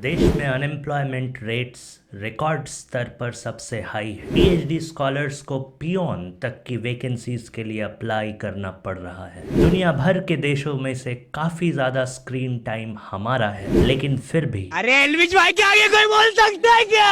देश में unemployment rates record स्तर पर सबसे हाई है। पीएचडी स्कॉलर्स को पियोन तक की वैकेंसीज के लिए अप्लाई करना पड़ रहा है। दुनिया भर के देशों में से काफी ज्यादा स्क्रीन टाइम हमारा है, लेकिन फिर भी अरे एलविश भाई के आगे कोई बोल सकता है क्या?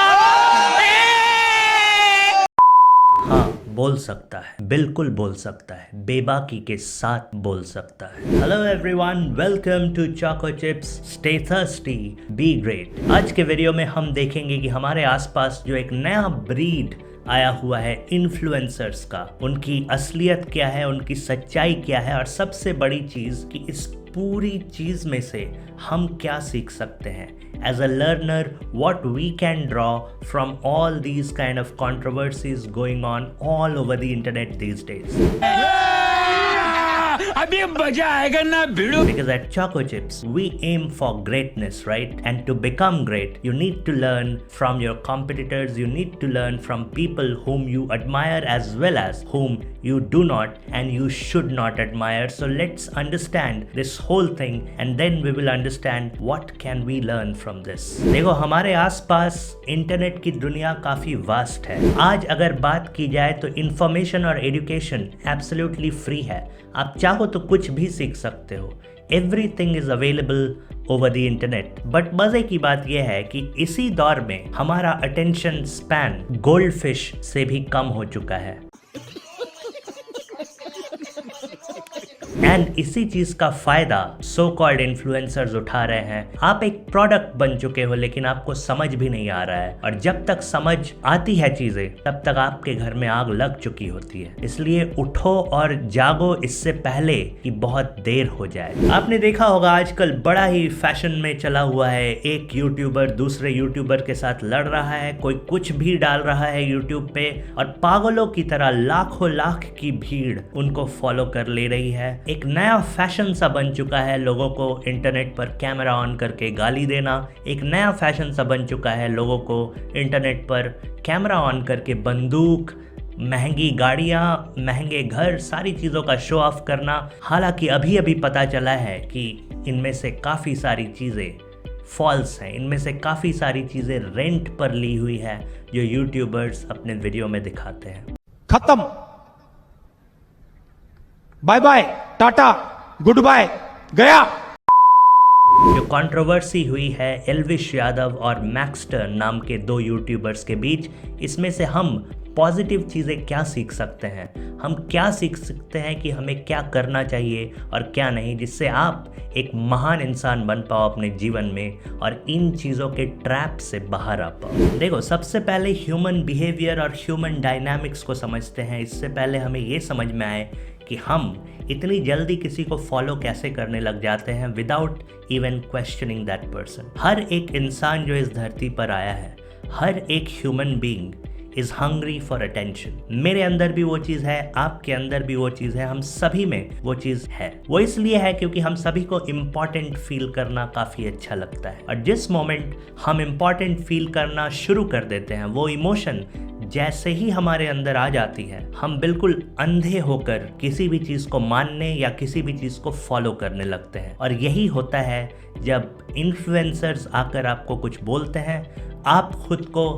हाँ, बोल सकता है, बिल्कुल बोल सकता है, बेबाकी के साथ बोल सकता है। Hello everyone, welcome to Choco Chips, stay thirsty, be great. आज के वीडियो में हम देखेंगे कि हमारे आसपास जो एक नया ब्रीड आया हुआ है इन्फ्लुएंसर्स का, उनकी असलियत क्या है, उनकी सच्चाई क्या है, और सबसे बड़ी चीज कि इस पूरी चीज में से हम क्या सीख सकते हैं। As a learner, what we can draw from all these kind of controversies going on all over the internet these days. अभी मजा आएगा ना भिड़ो। Because at Choco Chips, we aim for greatness, right? And to become great, you need to learn from your competitors, you need to learn from people whom you admire as well as whom you do not and you should not admire. So let's understand this whole thing and then we will understand what can we learn from this. देखो, हमारे आसपास internet की दुनिया काफी vast है। आज अगर बात की जाए तो इंफॉर्मेशन और एजुकेशन एब्सोल्युटली फ्री है। आप चाहो तो कुछ भी सीख सकते हो। Everything is available over the internet. But मजे की बात यह है कि इसी दौर में हमारा अटेंशन स्पैन गोल्ड फिश से भी कम हो चुका है। एंड इसी चीज का फायदा सो कॉल्ड इन्फ्लुएंसर्स उठा रहे हैं। आप एक प्रोडक्ट बन चुके हो लेकिन आपको समझ भी नहीं आ रहा है, और जब तक समझ आती है चीजें तब तक आपके घर में आग लग चुकी होती है। इसलिए उठो और जागो इससे पहले कि बहुत देर हो जाए। आपने देखा होगा आजकल बड़ा ही फैशन में चला हुआ है, एक यूट्यूबर दूसरे यूट्यूबर के साथ लड़ रहा है, कोई कुछ भी डाल रहा है यूट्यूब पे, और पागलों की तरह लाखों लाख की भीड़ उनको फॉलो कर ले रही है। एक नया फैशन सा बन चुका है लोगों को इंटरनेट पर कैमरा ऑन करके गाली देना। एक नया फैशन सा बन चुका है लोगों को इंटरनेट पर कैमरा ऑन करके बंदूक, महंगी गाड़ियाँ, महंगे घर, सारी चीज़ों का शो ऑफ करना। हालांकि अभी अभी पता चला है कि इनमें से काफ़ी सारी चीज़ें फॉल्स हैं, इनमें से काफ़ी सारी चीज़ें रेंट पर ली हुई है जो यूट्यूबर्स अपने वीडियो में दिखाते हैं। खत्म, bye bye, tata, good bye, गया। जो कंट्रोवर्सी हुई है एल्विश यादव और मैक्सटर नाम के दो यूट्यूबर्स के बीच, इसमें से हम पॉजिटिव चीज़ें क्या सीख सकते हैं, हम क्या सीख सकते हैं कि हमें क्या करना चाहिए और क्या नहीं, जिससे आप एक महान इंसान बन पाओ अपने जीवन में और इन चीज़ों के ट्रैप से बाहर आ पाओ। देखो, सबसे पहले ह्यूमन बिहेवियर और ह्यूमन डायनामिक्स को समझते हैं। इससे पहले हमें ये समझ में आए कि हम इतनी जल्दी किसी को फॉलो कैसे करने लग जाते हैं without even questioning that person. हर एक इंसान जो इस धरती पर आया है, हर एक human being is hungry for attention. मेरे अंदर भी वो चीज़ है, आपके अंदर भी वो चीज़ है, हम सभी में वो चीज़ है। वो इसलिए है क्योंकि हम सभी को इम्पॉर्टेंट फील करना काफ़ी अच्छा लगता है, और जिस मोमेंट हम इम्पॉर्टेंट फील करना शुरू कर देते हैं, वो इमोशन जैसे ही हमारे अंदर आ जाती है, हम बिल्कुल अंधे होकर किसी भी चीज़ को मानने या किसी भी चीज़ को फॉलो करने लगते हैं। और यही होता है जब इन्फ्लुएंसर्स आकर आपको कुछ बोलते हैं, आप खुद को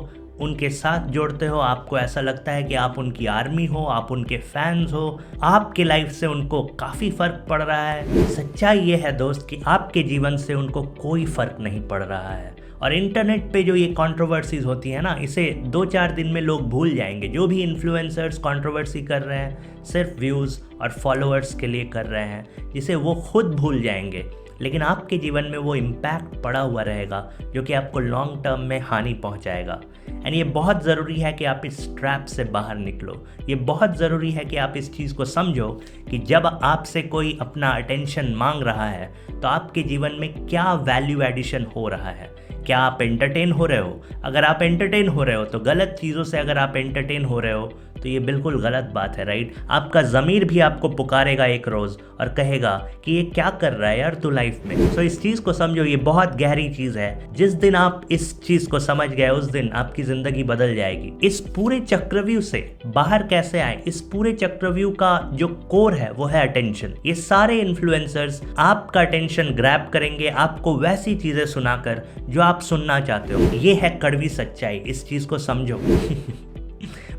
उनके साथ जोड़ते हो, आपको ऐसा लगता है कि आप उनकी आर्मी हो, आप उनके फैंस हो, आपके लाइफ से उनको काफ़ी फ़र्क पड़ रहा है। सच्चाई ये है दोस्त कि आपके जीवन से उनको कोई फ़र्क नहीं पड़ रहा है। और इंटरनेट पे जो ये कंट्रोवर्सीज होती है ना, इसे 2-4 दिन में लोग भूल जाएंगे। जो भी इन्फ्लुएंसर्स कंट्रोवर्सी कर रहे हैं सिर्फ व्यूज़ और फॉलोअर्स के लिए कर रहे हैं, जिसे वो खुद भूल जाएंगे, लेकिन आपके जीवन में वो इम्पैक्ट पड़ा हुआ रहेगा जो कि आपको लॉन्ग टर्म में हानि पहुंचाएगा। एंड ये बहुत ज़रूरी है कि आप इस ट्रैप से बाहर निकलो। ये बहुत ज़रूरी है कि आप इस चीज़ को समझो कि जब आपसे कोई अपना अटेंशन मांग रहा है तो आपके जीवन में क्या वैल्यू एडिशन हो रहा है। क्या आप एंटरटेन हो रहे हो? अगर आप एंटरटेन हो रहे हो तो गलत चीज़ों से अगर आप एंटरटेन हो रहे हो तो ये बिल्कुल गलत बात है, राइट? आपका ज़मीर भी आपको पुकारेगा एक रोज़ और कहेगा कि ये क्या कर रहा है यार तू लाइफ में। सो इस चीज़ को समझो, ये बहुत गहरी चीज़ है। जिस दिन आप इस चीज़ को समझ गए उस दिन आपकी ज़िंदगी बदल जाएगी। इस पूरे चक्रव्यूह से बाहर कैसे आए? इस पूरे चक्रव्यूह का जो कोर है वो है अटेंशन। ये सारे इन्फ्लुएंसर्स आपका अटेंशन ग्रैब करेंगे, आपको वैसी चीज़ें सुनाकर जो आप सुनना चाहते हो। ये है कड़वी सच्चाई, इस चीज को समझो।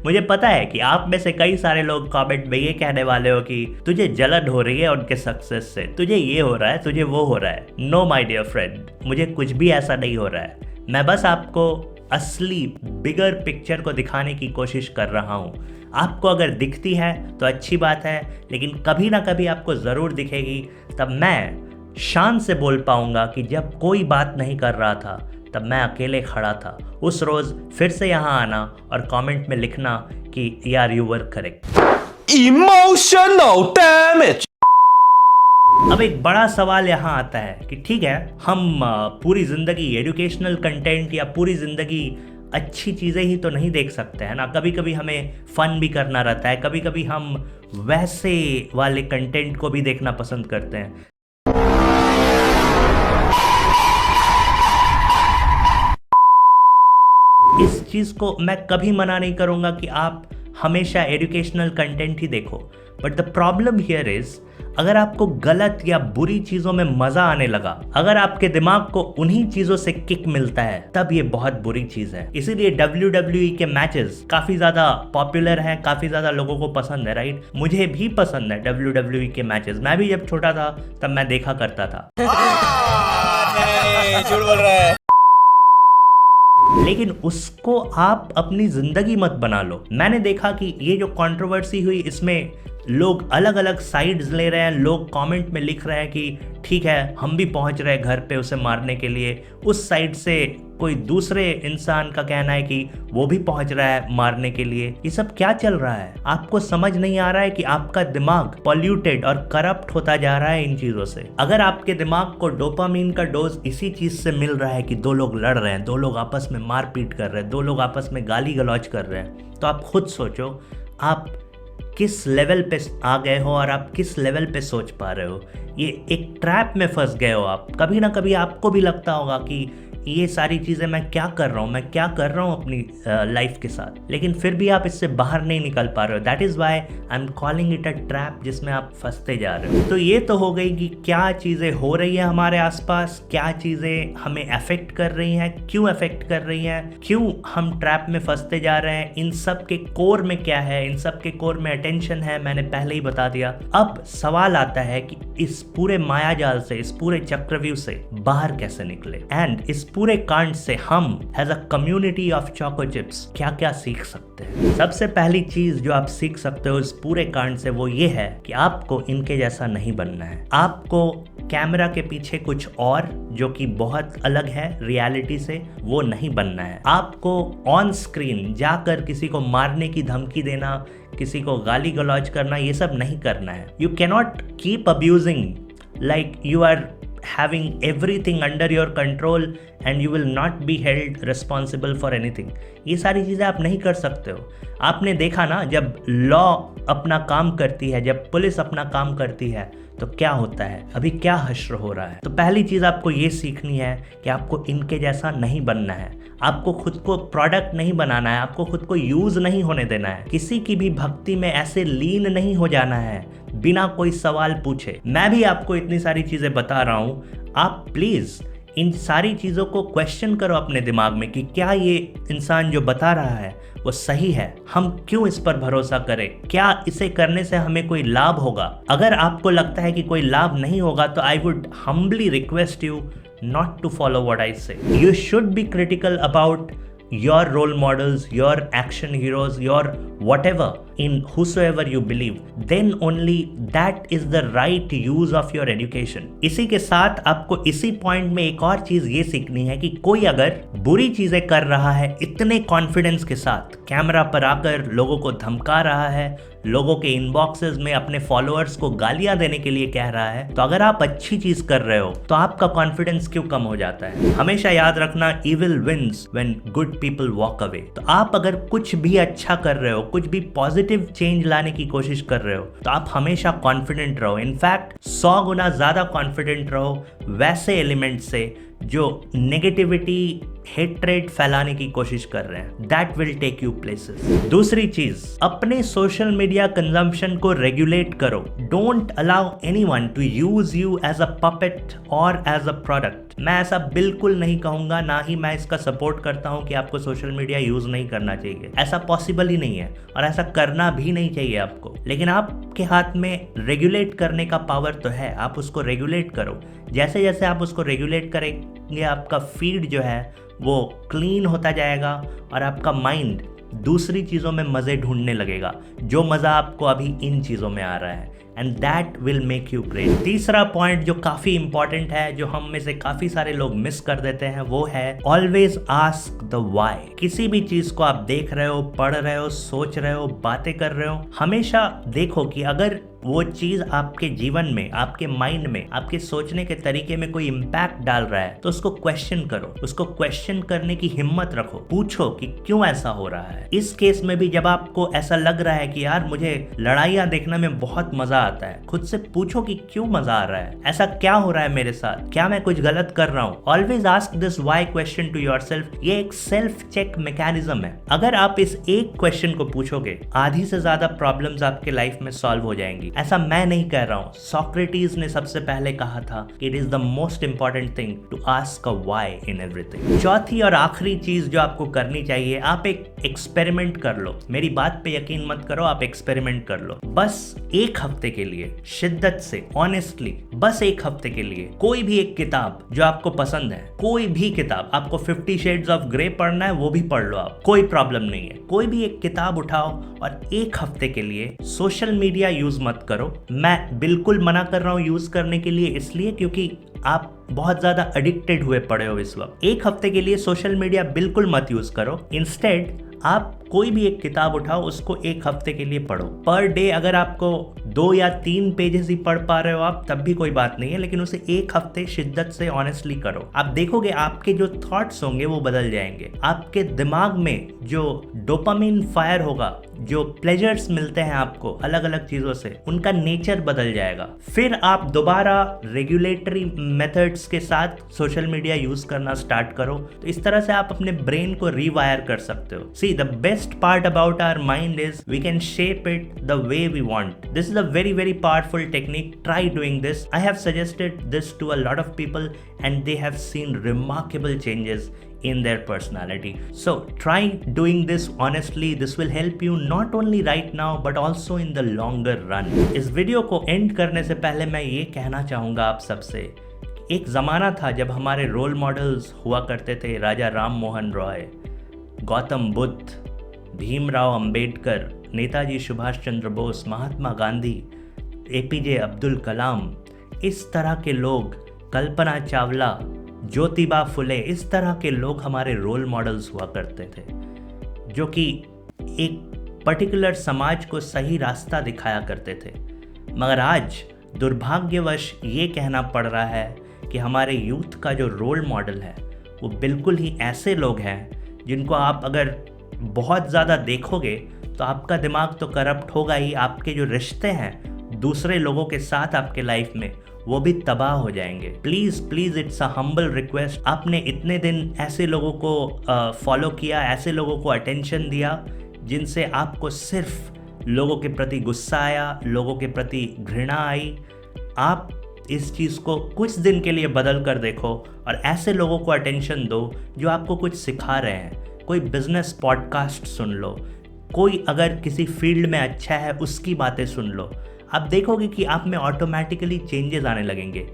मुझे पता है कि आप में से कई सारे लोग कमेंट में ये कहने वाले हो कि तुझे जलन हो रही है उनके सक्सेस से, तुझे ये हो रहा है, तुझे वो हो रहा है। नो माय डियर फ्रेंड, मुझे कुछ भी ऐसा नहीं हो रहा है। मैं बस आपको असली बिगर पिक्चर को दिखाने की कोशिश कर रहा हूँ। आपको अगर दिखती है तो अच्छी बात है, लेकिन कभी ना कभी आपको ज़रूर दिखेगी। तब मैं शान से बोल पाऊंगा कि जब कोई बात नहीं कर रहा था तब मैं अकेले खड़ा था। उस रोज़ फिर से यहाँ आना और कमेंट में लिखना कि यार you were correct. Emotional damage. अब एक बड़ा सवाल यहाँ आता है कि ठीक है, हम पूरी ज़िंदगी एजुकेशनल कंटेंट या पूरी ज़िंदगी अच्छी चीज़ें ही तो नहीं देख सकते हैं ना। कभी कभी हमें फ़न भी करना रहता है, कभी कभी हम वैसे वाले कंटेंट को भी देखना पसंद करते हैं। इस चीज़ को मैं कभी मना नहीं करूँगा कि आप हमेशा एजुकेशनल कंटेंट ही देखो, but the problem here is अगर आपको गलत या बुरी चीज़ों में मज़ा आने लगा, अगर आपके दिमाग को उन्हीं चीज़ों से किक मिलता है, तब ये बहुत बुरी चीज़ है। इसीलिए WWE के मैचेस काफ़ी ज़्यादा पॉपुलर हैं, काफ़ी ज़्यादा लोगों को पसंद है, राइट? मुझे भी पसंद है WWE के मैचेस। मैं भी जब छोटा था तब मैं देखा करता था। झूठ बोल रहा है। लेकिन उसको आप अपनी जिंदगी मत बना लो। मैंने देखा कि ये जो कंट्रोवर्सी हुई, इसमें लोग अलग अलग साइड्स ले रहे हैं। लोग कमेंट में लिख रहे हैं कि ठीक है, हम भी पहुंच रहे हैं घर पे उसे मारने के लिए। उस साइड से कोई दूसरे इंसान का कहना है कि वो भी पहुंच रहा है मारने के लिए। ये सब क्या चल रहा है? आपको समझ नहीं आ रहा है कि आपका दिमाग पॉल्यूटेड और करप्ट होता जा रहा है इन चीजों से। अगर आपके दिमाग को डोपामीन का डोज इसी चीज से मिल रहा है कि दो लोग लड़ रहे हैं, दो लोग आपस में मारपीट कर रहे हैं, दो लोग आपस में गाली गलौज कर रहे हैं, तो आप खुद सोचो आप किस लेवल पे आ गए हो और आप किस लेवल पे सोच पा रहे हो। ये एक ट्रैप में फंस गए हो आप। कभी ना कभी आपको भी लगता होगा कि ये सारी चीज़ें मैं क्या कर रहा हूँ, मैं क्या कर रहा हूँ अपनी लाइफ के साथ, लेकिन फिर भी आप इससे बाहर नहीं निकल पा रहे हो। That is why I am calling it a trap, जिसमें आप फंसते जा रहे हो। तो ये तो हो गई कि क्या चीज़ें हो रही है हमारे आसपास, क्या चीज़ें हमें अफेक्ट कर रही हैं, क्यों अफेक्ट कर रही हैं, क्यों हम ट्रैप में फंसते जा रहे हैं। इन सब के कोर में क्या है? इन सब के कोर में अटेंशन है, मैंने पहले ही बता दिया। अब सवाल आता है कि इस पूरे मायाजाल से, इस पूरे चक्रव्यूह से बाहर कैसे निकले, एंड इस पूरे कांड से हम as a community of Choco Chips क्या क्या सीख सकते हैं। सबसे पहली चीज जो आप सीख सकते हो इस पूरे कांड से वो ये है कि आपको इनके जैसा नहीं बनना है। आपको कैमरा के पीछे कुछ और जो कि बहुत अलग है रियलिटी से, वो नहीं बनना है। आपको ऑन स्क्रीन जाकर किसी को मारने की धमकी देना, किसी को गाली गलौज करना, ये सब नहीं करना है। You cannot keep abusing like you are having everything under your control and you will not be held responsible for anything। ये सारी चीज़ें आप नहीं कर सकते हो। आपने देखा ना, जब लॉ अपना काम करती है, जब पुलिस अपना काम करती है, तो क्या होता है, अभी क्या हश्र हो रहा है। तो पहली चीज़ आपको ये सीखनी है कि आपको इनके जैसा नहीं बनना है। आपको खुद को प्रोडक्ट नहीं बनाना है, आपको खुद को यूज़ नहीं होने देना है। किसी की भी भक्ति में ऐसे लीन नहीं हो जाना है बिना कोई सवाल पूछे। मैं भी आपको इतनी सारी चीज़ें बता रहा हूँ, आप प्लीज़ इन सारी चीज़ों को क्वेश्चन करो अपने दिमाग में कि क्या ये इंसान जो बता रहा है वो सही है, हम क्यों इस पर भरोसा करें, क्या इसे करने से हमें कोई लाभ होगा। अगर आपको लगता है कि कोई लाभ नहीं होगा तो I would humbly request you not to follow what I say. You should be critical about your role models, your action heroes, your whatever, in whosoever you believe. Then only that is the right use of your education. इसी के साथ आपको इसी point में एक और चीज ये सीखनी है कि कोई अगर बुरी चीजें कर रहा है इतने कॉन्फिडेंस के साथ, कैमरा पर आकर लोगों को धमका रहा है, लोगों के इनबॉक्सेस में अपने फॉलोअर्स को गालियां देने के लिए कह रहा है, तो अगर आप अच्छी चीज कर रहे हो तो आपका कॉन्फिडेंस क्यों कम हो जाता है। हमेशा याद रखना, evil wins when good people walk away। तो आप अगर कुछ भी अच्छा कर रहे हो, कुछ भी पॉजिटिव चेंज लाने की कोशिश कर रहे हो, तो आप हमेशा कॉन्फिडेंट रहो। इनफैक्ट 100 गुना ज्यादा कॉन्फिडेंट रहो वैसे एलिमेंट से जो नेगेटिविटी हेट्रेड फैलाने की कोशिश कर रहे हैं, that will take you places. दूसरी चीज, अपने सोशल मीडिया कंजम्पशन को रेगुलेट करो। Don't allow anyone to use you as a puppet और एज अ प्रोडक्ट। मैं ऐसा बिल्कुल नहीं कहूंगा, ना ही मैं इसका सपोर्ट करता हूं कि आपको सोशल मीडिया यूज नहीं करना चाहिए। ऐसा पॉसिबल ही नहीं है और ऐसा करना भी नहीं चाहिए आपको। लेकिन आपके हाथ में रेगुलेट करने का पावर तो है, आप उसको रेगुलेट करो। जैसे जैसे आप उसको रेगुलेट करेंगे, आपका फीड जो है वो क्लीन होता जाएगा और आपका माइंड दूसरी चीज़ों में मज़े ढूंढने लगेगा, जो मज़ा आपको अभी इन चीज़ों में आ रहा है, and that will make you great. तीसरा पॉइंट जो काफ़ी इंपॉर्टेंट है, जो हम में से काफ़ी सारे लोग मिस कर देते हैं, वो है ऑलवेज आस्क द वाई। किसी भी चीज़ को आप देख रहे हो, पढ़ रहे हो, सोच रहे हो, बातें कर रहे हो, हमेशा देखो कि अगर वो चीज़ आपके जीवन में, आपके माइंड में, आपके सोचने के तरीके में कोई इम्पैक्ट डाल रहा है तो उसको क्वेश्चन करो, उसको क्वेश्चन करने की हिम्मत रखो, पूछो कि क्यों ऐसा हो रहा है। इस केस में भी जब आपको ऐसा लग रहा है कि यार मुझे लड़ाइयाँ देखने में बहुत मजा आता है, खुद से पूछो कि क्यों मजा आ रहा है, ऐसा क्या हो रहा है मेरे साथ, क्या मैं कुछ गलत कर रहा हूँ। Always ask this why question to yourself. ये एक सेल्फ चेक मैकेनिज्म है। अगर आप इस एक क्वेश्चन को पूछोगे, आधी से ज्यादा प्रॉब्लम्स आपके लाइफ में सॉल्व हो जाएंगी। ऐसा मैं नहीं कह रहा हूं, सोक्रेटिस ने सबसे पहले कहा था कि it is the most important thing to ask a why in everything. चौथी और आखिरी चीज जो आपको करनी चाहिए, आप एक एक्सपेरिमेंट कर लो। मेरी बात पे यकीन मत करो, आप एक्सपेरिमेंट कर लो। बस एक हफ्ते के लिए, शिद्दत से, ऑनेस्टली, बस एक हफ्ते के लिए कोई भी एक किताब जो आपको पसंद है, कोई भी किताब, आपको 50 शेड्स ऑफ ग्रे पढ़ना है वो भी पढ़ लो आप, कोई प्रॉब्लम नहीं है। कोई भी एक किताब उठाओ और एक हफ्ते के लिए सोशल मीडिया यूज मत करो। मैं बिल्कुल मना कर रहा हूं यूज करने के लिए, इसलिए क्योंकि आप बहुत ज्यादा एडिक्टेड हुए पड़े हो इस वक्त। एक हफ्ते के लिए सोशल मीडिया बिल्कुल मत यूज करो। इंस्टेड आप कोई भी एक किताब उठाओ, उसको एक हफ्ते के लिए पढ़ो। पर डे अगर आपको 2 या 3 पेजेस ही पढ़ पा रहे हो आप, तब भी कोई बात नहीं है, लेकिन उसे एक हफ्ते शिद्दत से ऑनेस्टली करो। आप देखोगे आपके जो थॉट्स होंगे वो बदल जाएंगे। आपके दिमाग में जो डोपामिन फायर होगा, जो प्लेजर्स मिलते हैं आपको अलग अलग चीजों से, उनका नेचर बदल जाएगा। फिर आप दोबारा रेगुलेटरी मेथड्स के साथ सोशल मीडिया यूज करना स्टार्ट करो। तो इस तरह से आप अपने ब्रेन को रीवायर कर सकते हो। See, the best part about our mind is we can shape it the way we want. This is a very very powerful technique. Try doing this. I have suggested this to a lot of people and they have seen remarkable changes in their personality. So try doing this honestly. This will help you not only right now but also in the longer run. इस video को and करने से पहले मैं ये कहना चाहूँगा आप सबसे, एक ज़माना था जब हमारे रोल मॉडल्स हुआ करते थे राजा राम मोहन रॉय, गौतम बुद्ध, भीमराव अंबेडकर, नेताजी सुभाष चंद्र बोस, महात्मा गांधी, एपीजे अब्दुल कलाम, इस तरह के लोग, कल्पना चावला, ज्योतिबा फुले, इस तरह के लोग हमारे रोल मॉडल्स हुआ करते थे, जो कि एक पर्टिकुलर समाज को सही रास्ता दिखाया करते थे। मगर आज दुर्भाग्यवश ये कहना पड़ रहा है कि हमारे यूथ का जो रोल मॉडल है वो बिल्कुल ही ऐसे लोग हैं जिनको आप अगर बहुत ज़्यादा देखोगे तो आपका दिमाग तो करप्ट होगा ही, आपके जो रिश्ते हैं दूसरे लोगों के साथ आपके लाइफ में वो भी तबाह हो जाएंगे। Please it's a humble request, आपने इतने दिन ऐसे लोगों को फॉलो किया, ऐसे लोगों को अटेंशन दिया जिनसे आपको सिर्फ लोगों के प्रति गुस्सा आया, लोगों के प्रति घृणा आई। आप इस चीज़ को कुछ दिन के लिए बदल कर देखो और ऐसे लोगों को अटेंशन दो जो आपको कुछ सिखा रहे हैं। कोई बिजनेस पॉडकास्ट सुन लो, कोई अगर किसी फील्ड में अच्छा है उसकी बातें सुन लो, आप देखोगे कि आप में ऑटोमेटिकली चेंजेस आने लगेंगे।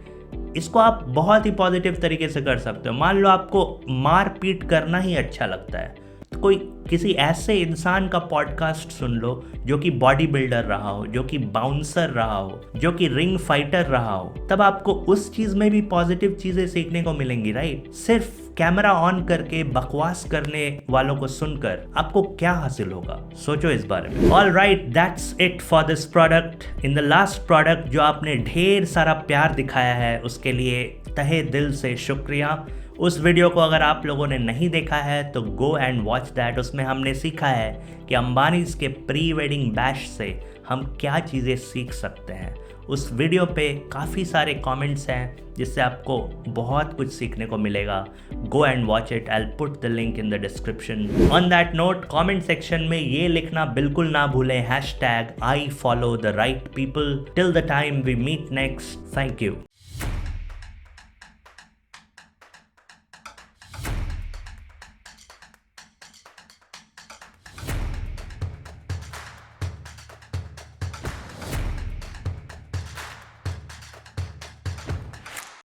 इसको आप बहुत ही पॉजिटिव तरीके से कर सकते हो। मान लो आपको मार पीट करना ही अच्छा लगता है, तो कोई किसी ऐसे इंसान का पॉडकास्ट सुन लो जो कि बॉडी बिल्डर रहा हो, जो कि बाउंसर रहा हो, जो कि रिंग फाइटर रहा हो, तब आपको उस चीज में भी पॉजिटिव चीजें सीखने को मिलेंगी, राइट? सिर्फ कैमरा ऑन करके बकवास करने वालों को सुनकर आपको क्या हासिल होगा, सोचो इस बारे में। All right, that's it for this product. In the last product जो आपने ढेर सारा प्यार दिखाया है उसके लिए तहे दिल से शुक्रिया। उस वीडियो को अगर आप लोगों ने नहीं देखा है तो गो एंड वॉच दैट। उसमें हमने सीखा है कि अंबानीज के प्री वेडिंग बैश से हम क्या चीज़ें सीख सकते हैं उस वीडियो पे काफ़ी सारे कमेंट्स हैं जिससे आपको बहुत कुछ सीखने को मिलेगा। Go and watch it, I will put the link in the description. On that note, comment section में ये लिखना बिल्कुल ना भूलें, #I follow the right people। Till the time we meet next, thank you.